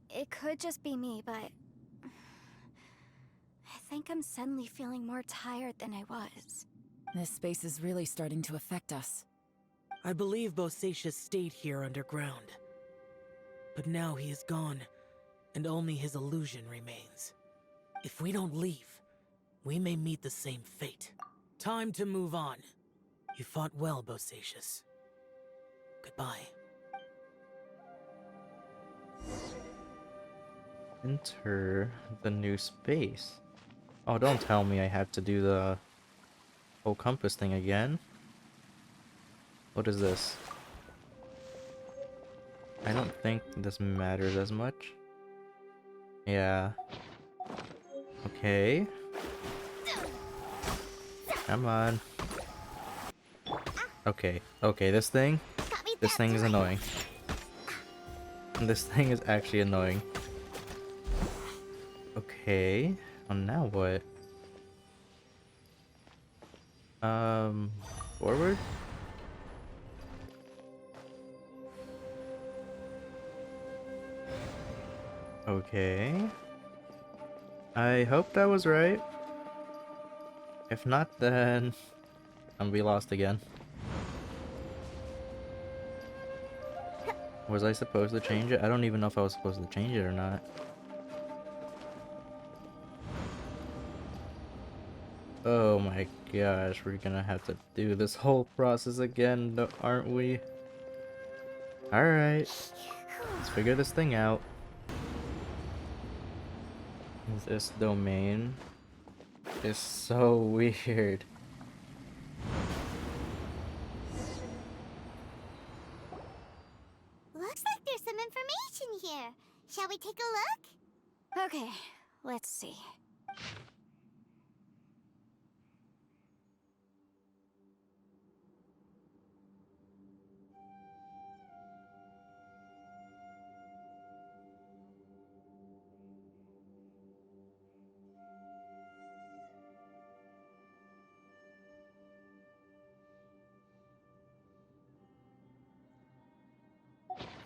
it could just be me, but I think I'm suddenly feeling more tired than I was. This space is really starting to affect us. I believe Bosacius stayed here underground. But now he is gone, and only his illusion remains. If we don't leave, we may meet the same fate. Time to move on. You fought well, Bosacius. Goodbye. Enter the new space. Oh, don't tell me I have to do the whole compass thing again. What is this? I don't think this matters as much. Yeah. Okay. Come on. Okay, this thing is annoying. This thing is actually annoying. Okay, well now what? Forward? Okay. I hope that was right. If not, then I'm gonna be lost again. Was I supposed to change it? I don't even know if I was supposed to change it or not. Oh my gosh, we're gonna have to do this whole process again, aren't we? Alright, let's figure this thing out. This domain is so weird. Looks like there's some information here. Shall we take a look? Okay, let's see.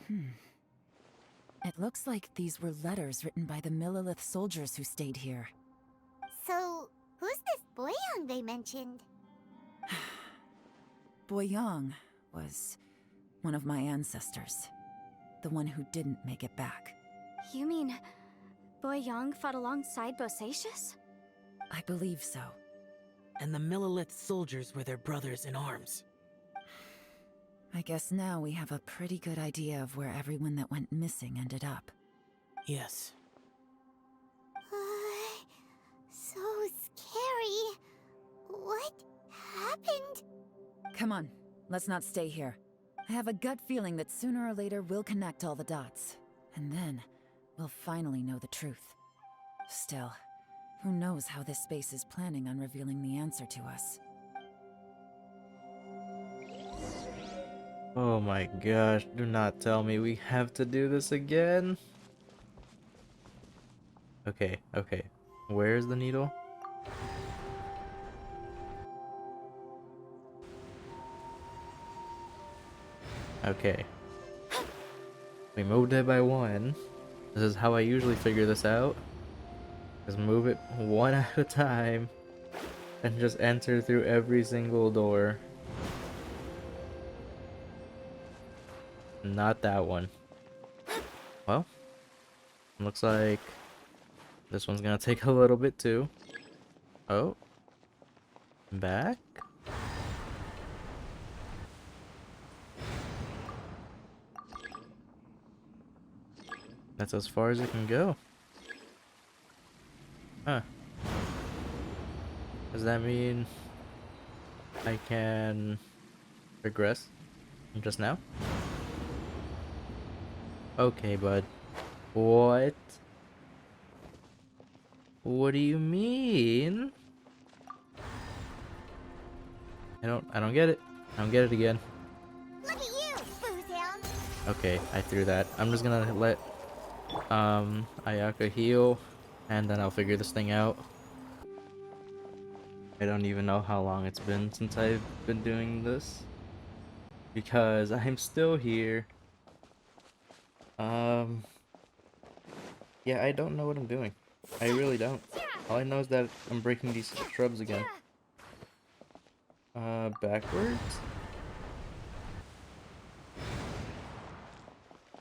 It looks like these were letters written by the Millilith soldiers who stayed here. So, who's this Boyang they mentioned? Boyang was one of my ancestors. The one who didn't make it back. You mean Boyang fought alongside Bosacius? I believe so. And the Millilith soldiers were their brothers in arms. I guess now we have a pretty good idea of where everyone that went missing ended up. Yes. So scary. What happened? Come on, let's not stay here. I have a gut feeling that sooner or later we'll connect all the dots. And then, we'll finally know the truth. Still, who knows how this space is planning on revealing the answer to us. Oh my gosh, do not tell me we have to do this again. Okay, okay. Where's the needle? Okay. We moved it by one. This is how I usually figure this out. Just move it one at a time and just enter through every single door. Not that one. Well, looks like this one's gonna take a little bit too. Oh. Back? That's as far as it can go. Huh. Does that mean I can regress from just now? Okay, bud. What? What do you mean? I don't get it. I don't get it again. Look at you, Boozehound. Okay, I threw that. I'm just gonna let Ayaka heal, and then I'll figure this thing out. I don't even know how long it's been since I've been doing this, because I'm still here. Yeah, I don't know what I'm doing. I really don't. All I know is that I'm breaking these shrubs again. Backwards?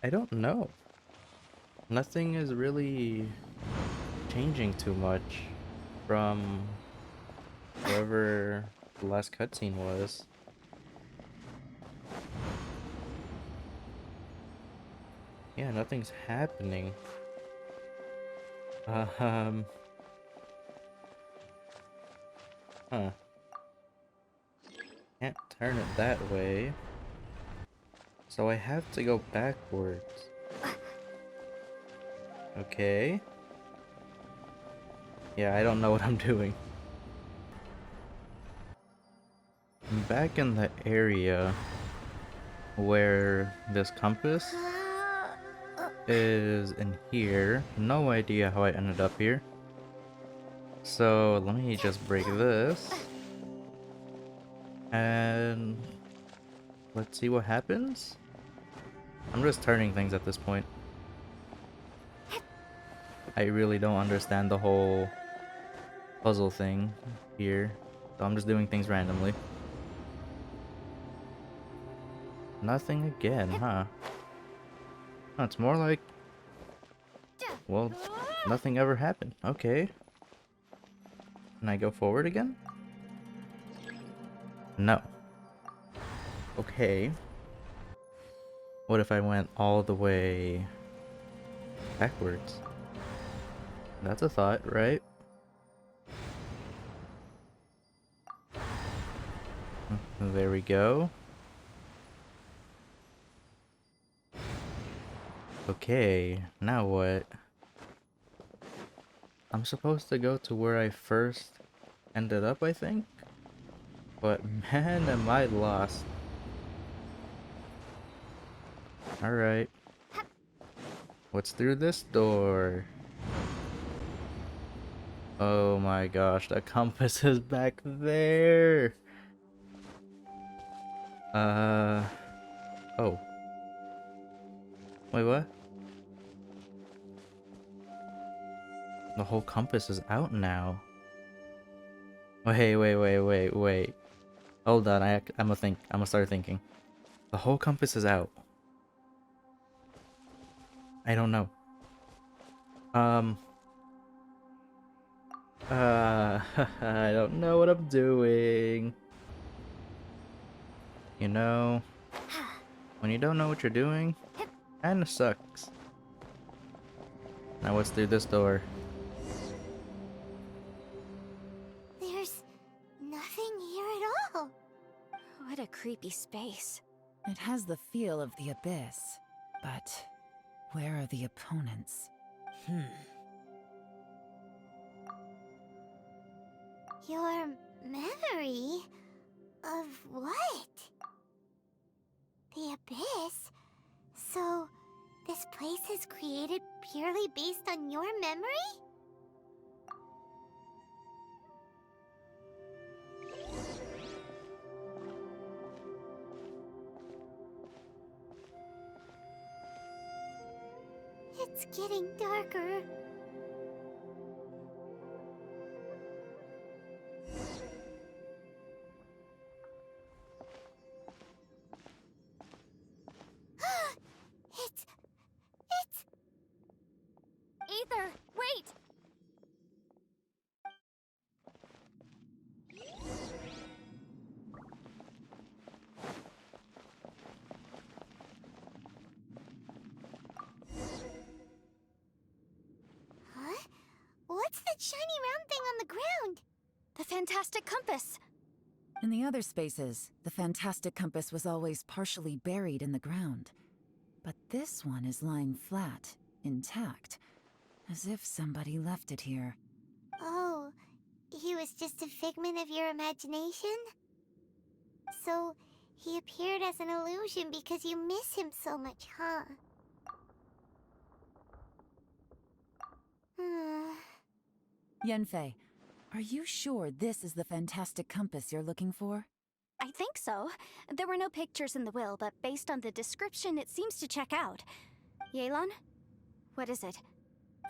I don't know. Nothing is really changing too much from wherever the last cutscene was. Yeah, nothing's happening. Huh. Can't turn it that way. So I have to go backwards. Okay. Yeah, I don't know what I'm doing. I'm back in the area where this compass is in here. No idea how I ended up here. So let me just break this. And let's see what happens. I'm just turning things at this point. I really don't understand the whole puzzle thing here. So I'm just doing things randomly. Nothing again, huh? Oh, it's more like... well, nothing ever happened. Okay. Can I go forward again? No. Okay. What if I went all the way backwards? That's a thought, right? There we go. Okay, now what? I'm supposed to go to where I first ended up, I think? But man, am I lost. Alright. What's through this door? Oh my gosh, the compass is back there! Oh. Wait, what? The whole compass is out now. Wait. Hold on, I'm gonna start thinking. The whole compass is out. I don't know. I don't know what I'm doing. You know, when you don't know what you're doing, kinda sucks. Now what's through this door? There's nothing here at all. What a creepy space. It has the feel of the abyss, but where are the opponents? Your memory of what? The abyss? So, this place is created purely based on your memory? It's getting darker. It's... Ether, wait! Huh? What's that shiny round thing on the ground? The fantastic compass! In the other spaces, the fantastic compass was always partially buried in the ground. But this one is lying flat, intact, as if somebody left it here. Oh, he was just a figment of your imagination? So, he appeared as an illusion because you miss him so much, huh? Yanfei, are you sure this is the fantastic compass you're looking for? I think so. There were no pictures in the will, but based on the description, it seems to check out. Yelan? What is it?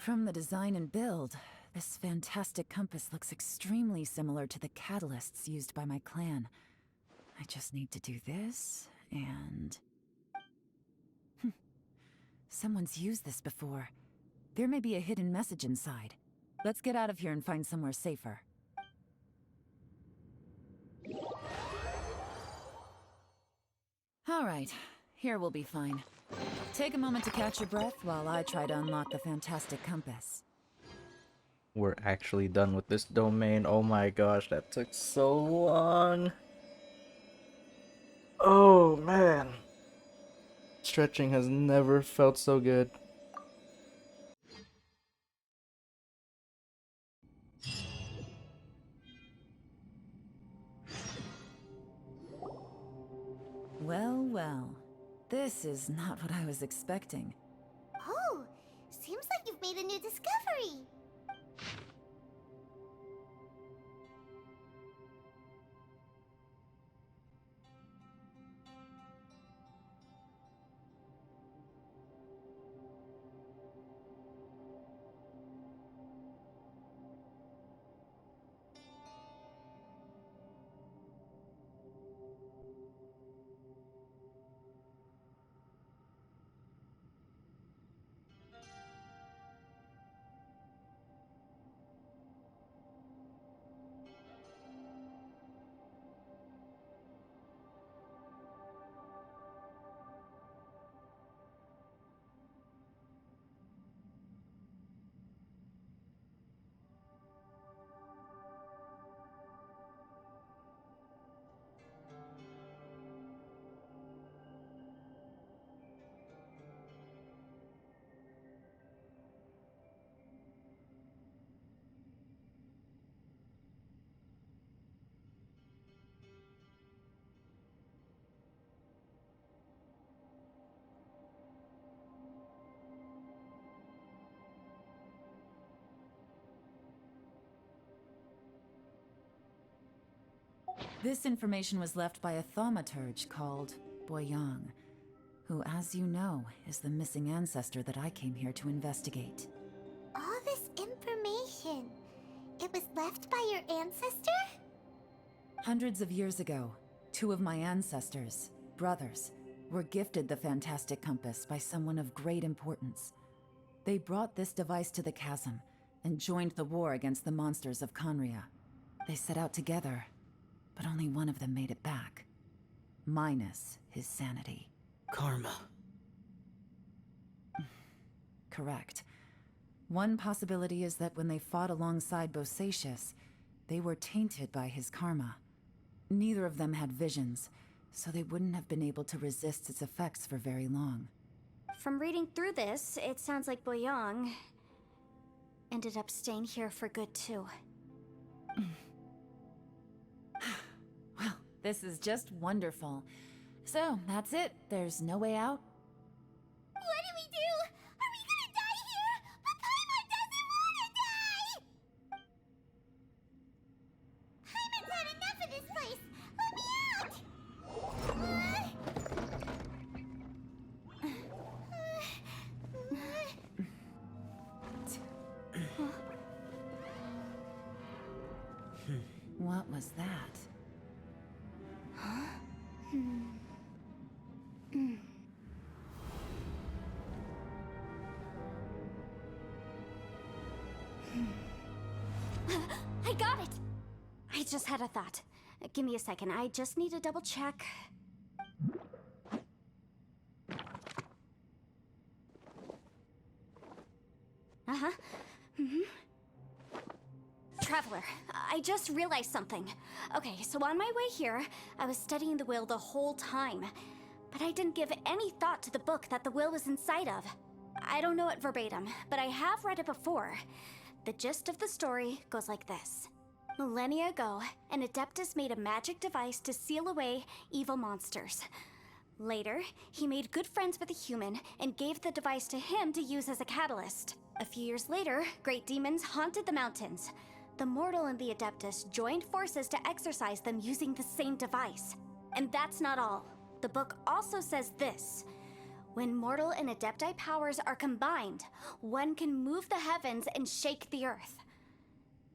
From the design and build, this fantastic compass looks extremely similar to the catalysts used by my clan. I just need to do this, and... Someone's used this before. There may be a hidden message inside. Let's get out of here and find somewhere safer. Alright, here we'll be fine. Take a moment to catch your breath while I try to unlock the fantastic compass. We're actually done with this domain. Oh my gosh, that took so long. Oh man. Stretching has never felt so good. Well. This is not what I was expecting. Oh, seems like you've made a new discovery. This information was left by a thaumaturge called Boyang. who, as you know, is the missing ancestor that I came here to investigate. All this information, it was left by your ancestor? Hundreds of years ago, two of my ancestors, brothers, were gifted the fantastic compass by someone of great importance. They brought this device to the chasm and joined the war against the monsters of Conria. They set out together, but only one of them made it back. Minus his sanity. Karma. Correct. One possibility is that when they fought alongside Bosacius, they were tainted by his karma. Neither of them had visions, so they wouldn't have been able to resist its effects for very long. From reading through this, it sounds like Boyang ended up staying here for good too. Well, this is just wonderful. So, that's it. There's no way out? What do we do? Are we gonna die here? But Paimon doesn't wanna die! Paimon's had enough of this place! Let me out! What was that? I got it! I just had a thought. Give me a second, I just need to double check. Uh-huh. Traveler, I just realized something. Okay, so on my way here, I was studying the will the whole time. But I didn't give any thought to the book that the will was inside of. I don't know it verbatim, but I have read it before. The gist of the story goes like this. Millennia ago, an Adeptus made a magic device to seal away evil monsters. Later, he made good friends with a human and gave the device to him to use as a catalyst. A few years later, great demons haunted the mountains. The mortal and the Adeptus joined forces to exorcise them using the same device. And that's not all. The book also says this. When mortal and Adepti powers are combined, one can move the heavens and shake the earth.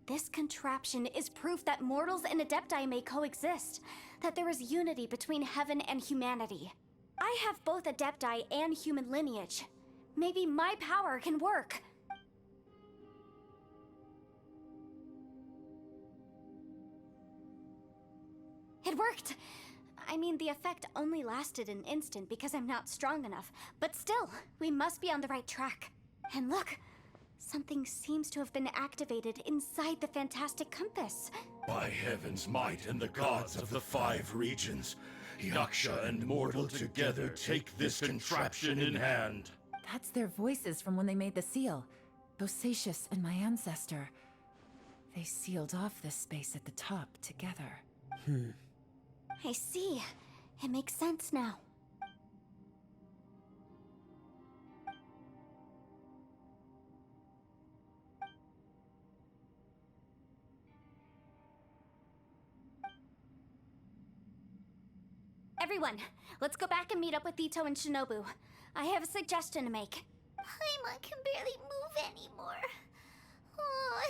This contraption is proof that mortals and Adepti may coexist, that there is unity between heaven and humanity. I have both Adepti and human lineage. Maybe my power can work. It worked! I mean, the effect only lasted an instant because I'm not strong enough, but still, we must be on the right track. And look, something seems to have been activated inside the fantastic compass. By heaven's might and the gods of the 5 regions, Yaksha and mortal together take this contraption in hand. That's their voices from when they made the seal. Bosacius and my ancestor. They sealed off this space at the top together. I see. It makes sense now. Everyone, let's go back and meet up with Itto and Shinobu. I have a suggestion to make. Paimon can barely move anymore. Oh,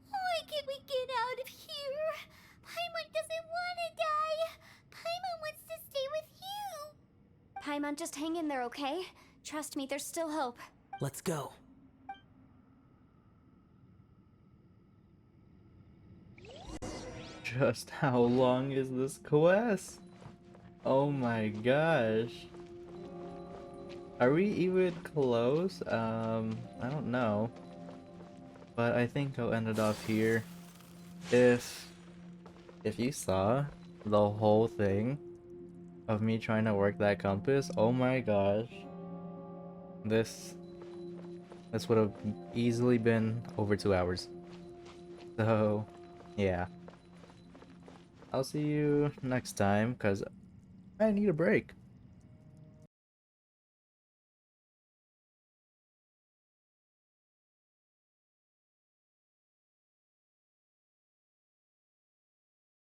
why can't we get out of here? Paimon doesn't want to die. Paimon wants to stay with you. Paimon, just hang in there, okay? Trust me, there's still hope. Let's go. Just how long is this quest? Oh my gosh. Are we even close? I don't know. But I think I'll end it off here. If you saw the whole thing of me trying to work that compass, oh my gosh. This would have easily been over 2 hours. So, yeah. I'll see you next time, because I need a break.